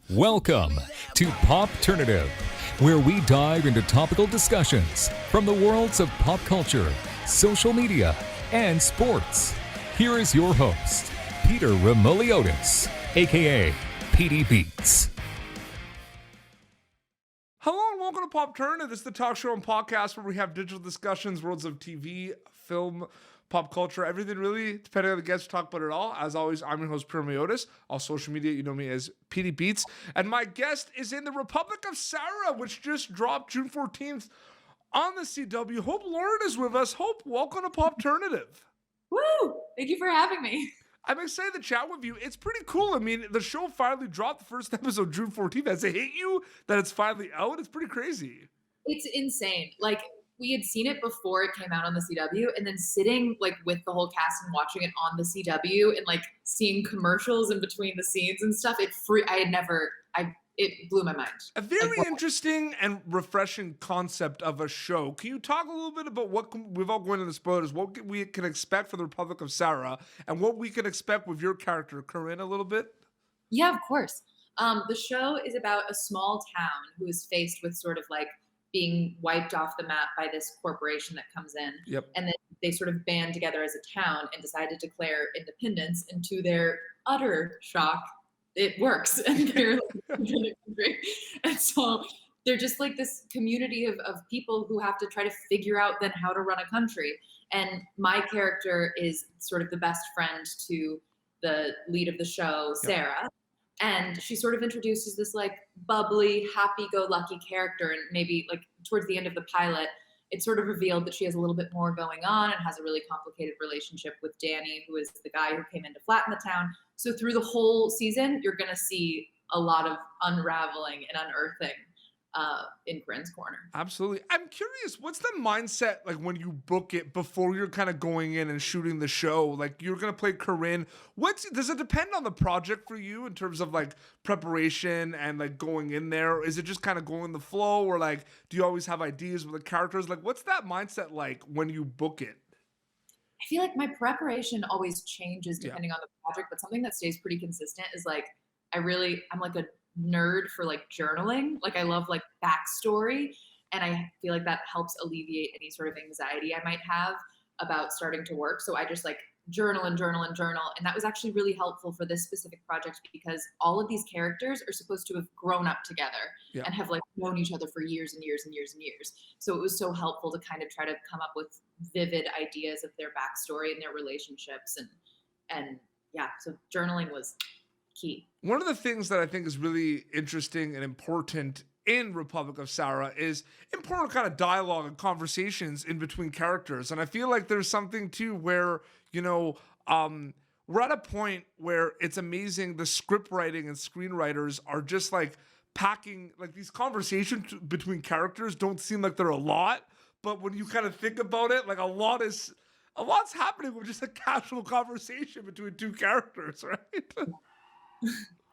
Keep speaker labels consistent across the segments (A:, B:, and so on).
A: Welcome to Popternative, where we dive into topical discussions from the worlds of pop culture, social media, and sports. Here is your host, Peter Remoliotis, aka PD Beats.
B: Hello and welcome to Popternative. This is the talk show and podcast where we have digital discussions, worlds of TV, film, pop culture, everything really, depending on the guest, talk about it all. As always, I'm your host, Peter Remoliotis. On social media, you know me as PD Beats. And my guest is in the Republic of Sarah, which just dropped June 14th on the CW. Hope Lauren is with us. Hope, welcome to Popternative.
C: Woo! Thank you for having me.
B: I'm excited to chat with you. It's pretty cool. I mean, the show finally dropped the first episode June 14th. Has it hit you that it's finally out? It's pretty crazy.
C: It's insane. Like, we had seen it before it came out on the CW, and then sitting like with the whole cast and watching it on the CW and like seeing commercials in between the scenes and stuff. It blew my mind.
B: A very interesting and refreshing concept of a show. Can you talk a little bit about without going into spoilers, what we can expect for the Republic of Sarah and what we can expect with your character, Corinne, a little bit?
C: Yeah, of course. The show is about a small town who is faced with sort of like being wiped off the map by this corporation that comes in.
B: Yep.
C: And then they sort of band together as a town and decide to declare independence. And to their utter shock, it works. And they're like, in the country. And so they're just like this community of people who have to try to figure out then how to run a country. And my character is sort of the best friend to the lead of the show, Sarah. Yep. And she sort of introduces this like bubbly, happy-go-lucky character. And maybe like towards the end of the pilot, it's sort of revealed that she has a little bit more going on and has a really complicated relationship with Danny, who is the guy who came in to flatten the town. So through the whole season, you're going to see a lot of unraveling and unearthing in Corinne's corner.
B: Absolutely. I'm curious, what's the mindset like when you book it before you're kind of going in and shooting the show? Like you're going to play Corinne. Does it depend on the project for you in terms of like preparation and like going in there? Or is it just kind of going the flow, or like do you always have ideas with the characters? Like what's that mindset like when you book it?
C: I feel like my preparation always changes depending on the project, but something that stays pretty consistent is like I'm like a nerd for like journaling. Like I love like backstory, and I feel like that helps alleviate any sort of anxiety I might have about starting to work. So I just like journal. And that was actually really helpful for this specific project because all of these characters are supposed to have grown up together and have like known each other for years and years and years and years. So it was so helpful to kind of try to come up with vivid ideas of their backstory and their relationships. And yeah, so journaling was key.
B: One of the things that I think is really interesting and important in Republic of Sarah is important kind of dialogue and conversations in between characters. And I feel like there's something too where, we're at a point where it's amazing. The script writing and screenwriters are just like packing, like these conversations between characters don't seem like they're a lot, but when you kind of think about it, like a lot's happening with just a casual conversation between two characters, right?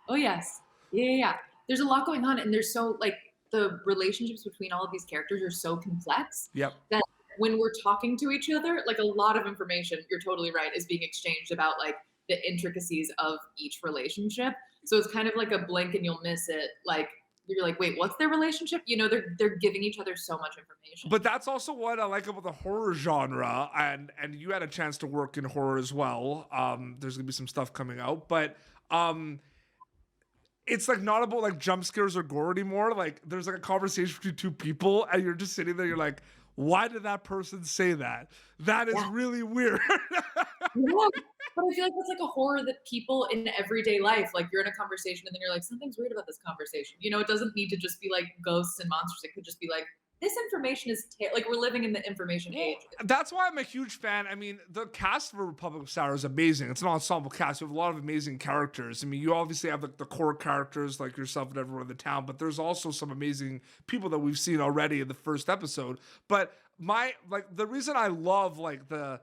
C: Oh yes. Yeah. There's a lot going on, and there's so like the relationships between all of these characters are so complex that when we're talking to each other, like a lot of information, you're totally right, is being exchanged about like the intricacies of each relationship. So it's kind of like a blink and you'll miss it. Like you're like, wait, what's their relationship? They're giving each other so much information.
B: But that's also what I like about the horror genre, and you had a chance to work in horror as well. There's gonna be some stuff coming out, but it's like not about like jump scares or gore anymore. Like there's like a conversation between two people and you're just sitting there, you're like, why did that person say that? That is really weird.
C: But I feel like that's like a horror that people in everyday life, like you're in a conversation and then you're like, something's weird about this conversation. It doesn't need to just be like ghosts and monsters. It could just be like, this information is like we're living in the information age.
B: That's why I'm a huge fan. I mean, the cast for Republic of Sarah is amazing. It's an ensemble cast. You have a lot of amazing characters. I mean, you obviously have the core characters like yourself and everyone in the town, but there's also some amazing people that we've seen already in the first episode. But the reason I love like the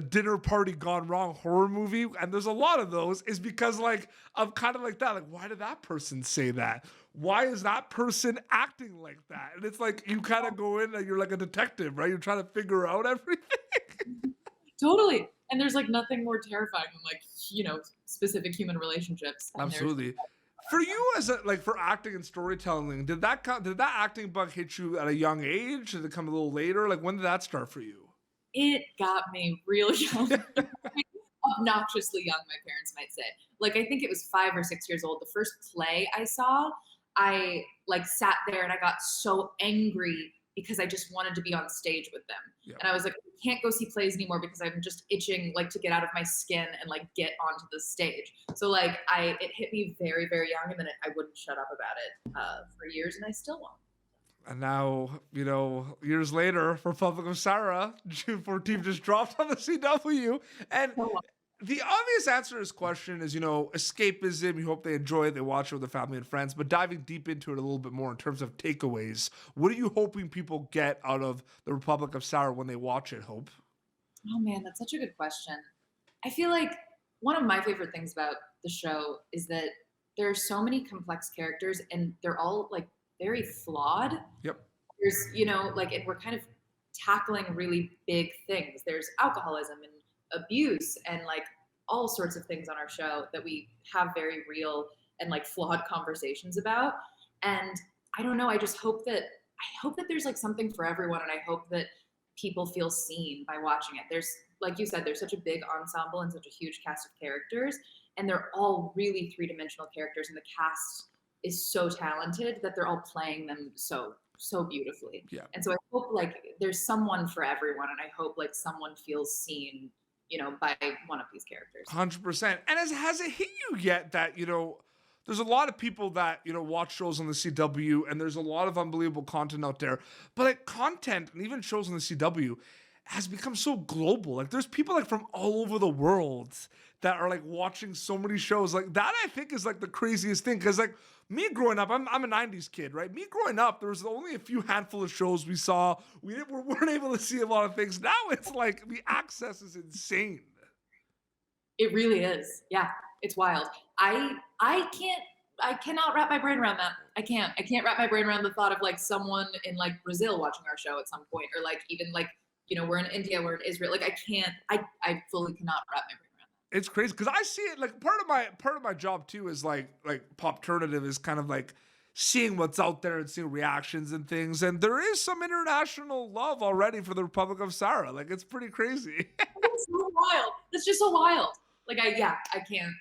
B: dinner party gone wrong horror movie, and there's a lot of those, is because like I'm kind of like that. Like, why did that person say that? Why is that person acting like that? And it's like you kind of go in and you're like a detective, right? You're trying to figure out everything.
C: Totally. And there's like nothing more terrifying than like, specific human relationships.
B: Absolutely. For you as for acting and storytelling, did that acting bug hit you at a young age? Did it come a little later? Like when did that start for you?
C: It got me real young. Obnoxiously young, my parents might say. Like I think it was 5 or 6 years old. The first play I saw, I like sat there and I got so angry because I just wanted to be on stage with them.
B: Yeah.
C: And I was like, I can't go see plays anymore because I'm just itching like to get out of my skin and like get onto the stage. So like it hit me very, very young, and then I wouldn't shut up about it for years, and I still won't.
B: And now, years later, Republic of Sarah, June 14th, just dropped on the CW. And the obvious answer to this question is, escapism. You hope they enjoy it. They watch it with their family and friends. But diving deep into it a little bit more in terms of takeaways, what are you hoping people get out of the Republic of Sarah when they watch it, Hope?
C: Oh man, that's such a good question. I feel like one of my favorite things about the show is that there are so many complex characters, and they're all like very flawed.
B: Yep.
C: There's, and we're kind of tackling really big things. There's alcoholism and abuse and like all sorts of things on our show that we have very real and like flawed conversations about. And I don't know, I hope that there's like something for everyone, and I hope that people feel seen by watching it. There's, like you said, there's such a big ensemble and such a huge cast of characters, and they're all really three-dimensional characters, and the cast is so talented that they're all playing them so beautifully.
B: Yeah.
C: And so I hope like there's someone for everyone, and I hope like someone feels seen, by one of these characters.
B: 100%. And has it hit you yet that, there's a lot of people that, watch shows on the CW, and there's a lot of unbelievable content out there, but like content and even shows on the CW has become so global. Like there's people like from all over the world that are like watching so many shows. Like that I think is like the craziest thing. Cause like me growing up, I'm a 90s kid, right? Me growing up, there was only a few handful of shows we saw. We weren't able to see a lot of things. Now it's like the access is insane.
C: It really is. Yeah, it's wild. I cannot wrap my brain around that. I can't wrap my brain around the thought of like someone in like Brazil watching our show at some point, or like even like, we're in India, we're in Israel. Like I fully cannot wrap my brain around that.
B: It's crazy because I see it like part of my job too is like Popternative is kind of like seeing what's out there and seeing reactions and things. And there is some international love already for the Republic of Sarah. Like it's pretty crazy.
C: It's so wild. It's just so wild. Like I can't.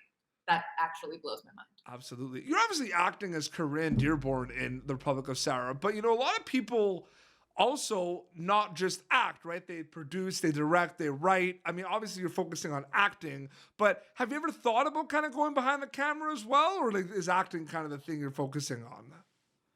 C: That actually blows my mind.
B: Absolutely. You're obviously acting as Corinne Dearborn in the Republic of Sarah, but a lot of people also not just act, right? They produce, they direct, they write. I mean, obviously you're focusing on acting, but have you ever thought about kind of going behind the camera as well? Or like, is acting kind of the thing you're focusing on?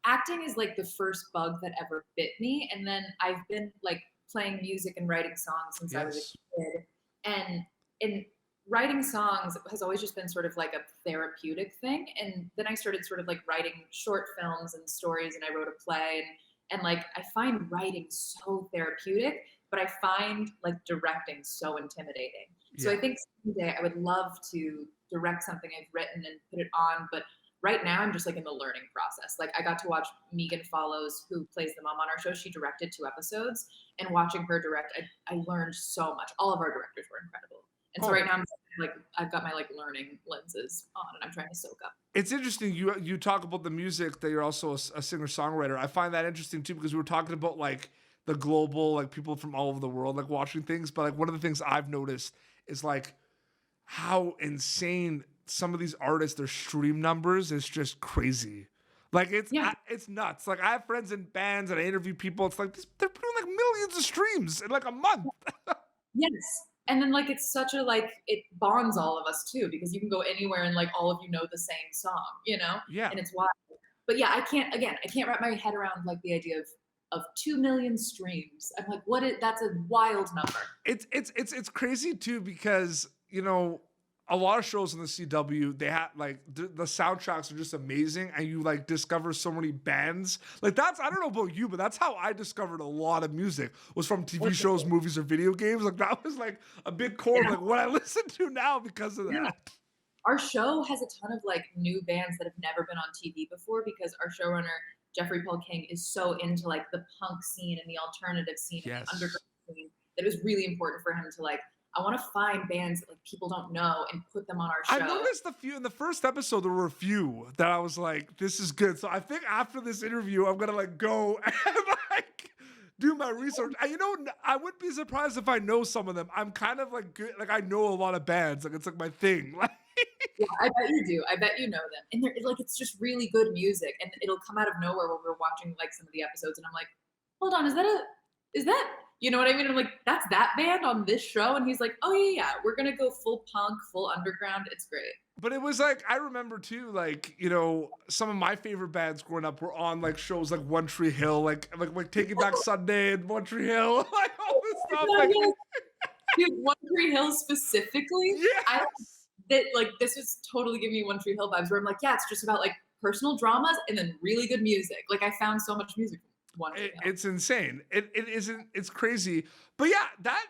C: Acting is like the first bug that ever bit me. And then I've been like playing music and writing songs since I was a kid. And in writing songs has always just been sort of like a therapeutic thing. And then I started sort of like writing short films and stories, and I wrote a play, and like I find writing so therapeutic, but I find like directing so intimidating. So I think someday I would love to direct something I've written and put it on, but right now I'm just like in the learning process. Like I got to watch Megan Follows, who plays the mom on our show. She directed 2 episodes, and watching her direct, I learned so much. All of our directors were incredible. And so right now I'm like, I've got my like learning lenses on, and I'm trying to soak up.
B: It's interesting. You talk about the music, that you're also a singer-songwriter. I find that interesting too, because we were talking about like the global, like people from all over the world, like watching things. But like one of the things I've noticed is like how insane some of these artists, their stream numbers is just crazy. Like it's nuts. Like I have friends in bands and I interview people. It's like they're putting like millions of streams in like a month.
C: Yes. And then like it's such a like it bonds all of us too, because you can go anywhere and like all of you know the same song,
B: Yeah.
C: And it's wild. But yeah, I can't wrap my head around like the idea of 2 million streams. I'm like, that's a wild number.
B: It's crazy too, because a lot of shows on the CW, they have like the soundtracks are just amazing, and you like discover so many bands. Like I don't know about you, but that's how I discovered a lot of music, was from TV shows, movies, or video games. Like that was like a big core of like what I listen to now because of that.
C: Our show has a ton of like new bands that have never been on TV before, because our showrunner Jeffrey Paul King is so into like the punk scene and the alternative scene and the underground scene that it was really important for him to like I want to find bands that like people don't know and put them on our
B: I
C: show.
B: noticed a few in the first episode. There were a few that I was like, "This is good." So I think after this interview, I'm gonna like go and like do my research. And, I wouldn't be surprised if I know some of them. I'm kind of like good. Like I know a lot of bands. Like it's like my thing. Like
C: Yeah, I bet you do. I bet you know them. And they're like, it's just really good music. And it'll come out of nowhere when we're watching like some of the episodes. And I'm like, hold on, is that, you know what I mean? I'm like, that's that band on this show. And he's like, oh yeah, we're going to go full punk, full underground. It's great.
B: But it was like I remember too, like some of my favorite bands growing up were on like shows like One Tree Hill, like Taking Back Sunday and One Tree Hill, like all this stuff. Like,
C: dude, One Tree Hill specifically,
B: yes.
C: that like this was totally giving me One Tree Hill vibes, where I'm like, yeah, it's just about like personal dramas and then really good music. Like I found so much music from One Tree Hill.
B: It's insane. It isn't. It's crazy. But yeah,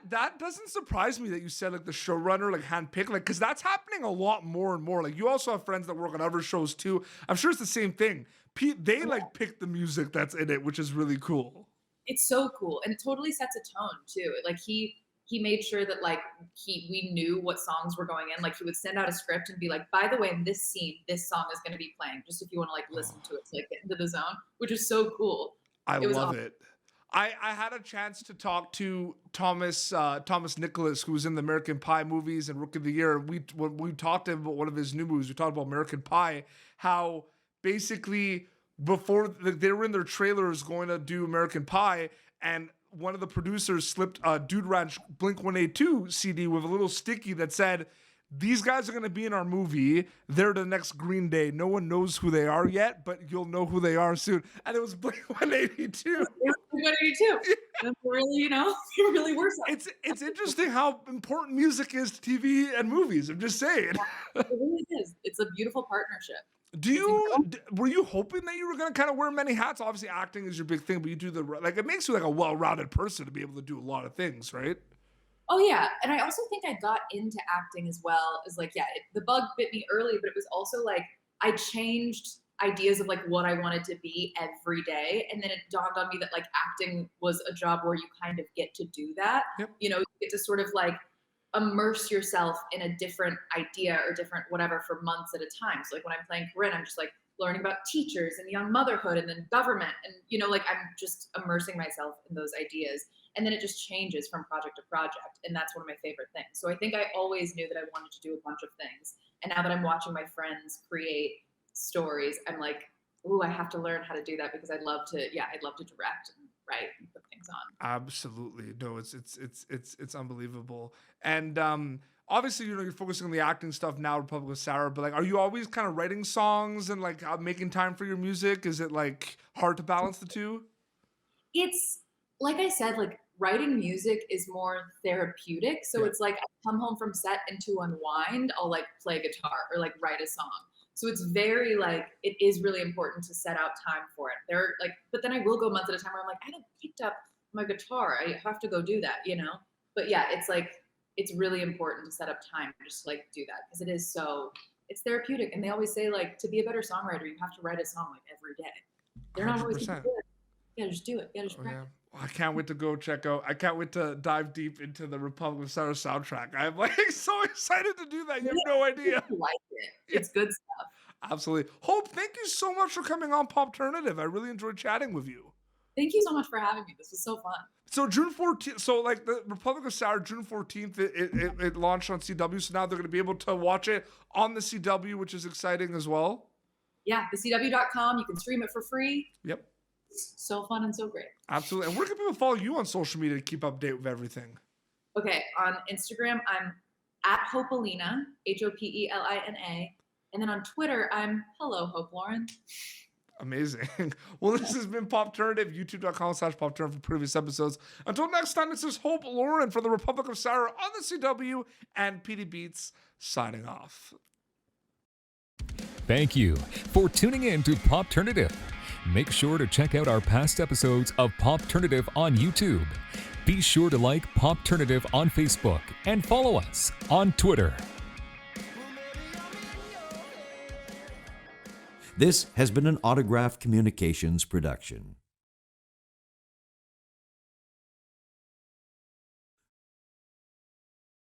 B: that doesn't surprise me that you said like the showrunner like handpicked, like because that's happening a lot more and more. Like you also have friends that work on other shows too. I'm sure it's the same thing. They like pick the music that's in it, which is really cool.
C: It's so cool, and it totally sets a tone too. Like he made sure that like we knew what songs were going in. Like he would send out a script and be like, by the way, in this scene, this song is going to be playing, just if you want to like listen to it to like get into the zone, which is so cool.
B: I love it. I had a chance to talk to Thomas Nicholas, who was in the American Pie movies and Rookie of the Year. When we talked to him about one of his new movies, we talked about American Pie, how basically before they were in their trailers going to do American Pie, and one of the producers slipped a Dude Ranch Blink-182 CD with a little sticky that said, "These guys are going to be in our movie. They're the next Green Day. No one knows who they are yet, but you'll know who they are soon." And it was Blink-182.
C: Blink-182. That's really, it really works out.
B: It's interesting how important music is to TV and movies. I'm just saying.
C: It really is. It's a beautiful partnership.
B: Were you hoping that you were going to kind of wear many hats? Obviously, acting is your big thing, but you do it makes you like a well-rounded person to be able to do a lot of things, right?
C: Oh yeah, and I also think I got into acting as well as like, the bug bit me early, but it was also like I changed ideas of like what I wanted to be every day, and then it dawned on me that like acting was a job where you kind of get to do that.
B: Yep.
C: You get to sort of like immerse yourself in a different idea or different whatever for months at a time. So like when I'm playing Corinne, I'm just like learning about teachers and young motherhood and then government, and like I'm just immersing myself in those ideas. And then it just changes from project to project. And that's one of my favorite things. So I think I always knew that I wanted to do a bunch of things. And now that I'm watching my friends create stories, I'm like, ooh, I have to learn how to do that, because I'd love to direct and write and put things on.
B: Absolutely. No, it's unbelievable. And obviously, you're focusing on the acting stuff now, Republic of Sarah, but like, are you always kind of writing songs and like making time for your music? Is it like hard to balance the two?
C: It's like I said, like writing music is more therapeutic. So It's like I come home from set, and to unwind, I'll like play guitar or like write a song. So it's very like, it is really important to set out time for it. But then I will go months at a time where I'm like, I haven't picked up my guitar. I have to go do that, But yeah, it's like, it's really important to set up time to just like do that, because it's therapeutic. And they always say like, to be a better songwriter, you have to write a song like every day. They're not always good. You gotta just do it. You gotta just practice.
B: I can't wait to go check out. I can't wait to dive deep into the Republic of Sarah soundtrack. I'm like so excited to do that. You have no idea.
C: I like it. It's good stuff.
B: Absolutely. Hope, thank you so much for coming on Popternative. I really enjoyed chatting with you.
C: Thank you so much for having me. This was so fun.
B: So June 14th, so like the Republic of Sarah, June 14th, it launched on CW. So now they're going to be able to watch it on the CW, which is exciting as well.
C: Yeah, thecw.com. You can stream it for free.
B: Yep.
C: So fun and so great.
B: Absolutely. And where can people follow you on social media to keep update with everything?
C: Okay, on Instagram, I'm at Hopelina, Hopelina. And then on Twitter, I'm Hello Hope Lauren.
B: Amazing. Well, this has been Popternative, youtube.com/Popternative for previous episodes. Until next time, this is Hope Lauren for the Republic of Sarah on the CW, and PD Beats signing off.
A: Thank you for tuning in to Popternative. Make sure to check out our past episodes of Popternative on YouTube. Be sure to like Popternative on Facebook and follow us on Twitter.
D: This has been an Autograph Communications production.